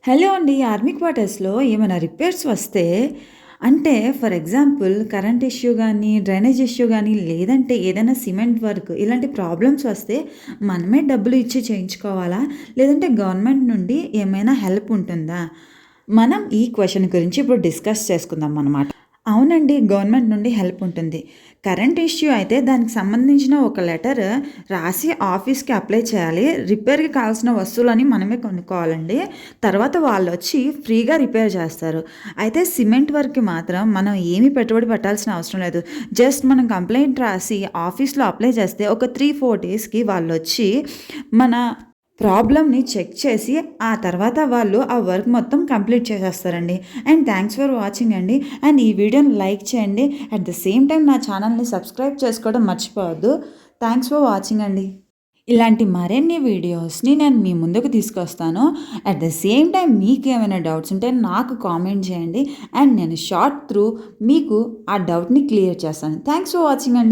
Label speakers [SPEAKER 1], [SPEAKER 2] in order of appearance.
[SPEAKER 1] Hello అండి. Army క్వార్టర్స్‌లో ఏమైనా రిపేర్స్ వస్తే అంటే ఫర్ ఎగ్జాంపుల్ కరెంట్ ఇష్యూ గానీ, డ్రైనేజ్ ఇష్యూ గానీ, లేదంటే ఏదైనా సిమెంట్ వర్క్ ఇలాంటి ప్రాబ్లమ్స్ వస్తే మనమే డబ్బులు ఇచ్చి చేయించుకోవాలా? లేదంటే గవర్నమెంట్ నుండి ఏమైనా హెల్ప్ ఉంటుందా? మనం ఈ క్వెషన్ గురించి ఇప్పుడు డిస్కస్ చేసుకుందాం అన్నమాట. అవునండి. గవర్నమెంట్ నుండి హెల్ప్ ఉంటుంది. కరెంట్ ఇష్యూ అయితే దానికి సంబంధించిన ఒక లెటర్ రాసి ఆఫీస్‌కి అప్లై చేయాలి. రిపేర్‌కి కావాల్సిన వస్తువులని మనమే కొనుక్కోవాలండి. తర్వాత వాళ్ళొచ్చి ఫ్రీగా రిపేర్ చేస్తారు. అయితే సిమెంట్ వర్క్‌కి మాత్రం మనం ఏమి పెట్టుబడి పెట్టాల్సిన అవసరం లేదు. జస్ట్ మనం కంప్లెయింట్ రాసి ఆఫీస్‌లో అప్లై చేస్తే ఒక 3, 4 డేస్‌కి వాళ్ళొచ్చి మన ప్రాబ్లమ్‌ని చెక్ చేసి, ఆ తర్వాత వాళ్ళు ఆ వర్క్ మొత్తం కంప్లీట్ చేసేస్తారండి. అండ్ థాంక్స్ ఫర్ వాచింగ్ అండి. అండ్ ఈ వీడియోని లైక్ చేయండి. అట్ ద సేమ్ టైమ్ నా ఛానల్‌ని సబ్స్క్రైబ్ చేసుకోవడం మర్చిపోవద్దు. థాంక్స్ ఫర్ వాచింగ్ అండి. ఇలాంటి మరిన్ని వీడియోస్‌ని నేను మీ ముందుకు తీసుకొస్తాను. అట్ ద సేమ్ టైమ్ మీకేమైనా డౌట్స్ ఉంటే నాకు కామెంట్ చేయండి. అండ్ నేను షార్ట్ త్రూ మీకు ఆ డౌట్‌ని క్లియర్ చేస్తాను. థాంక్స్ ఫర్ వాచింగ్ అండి.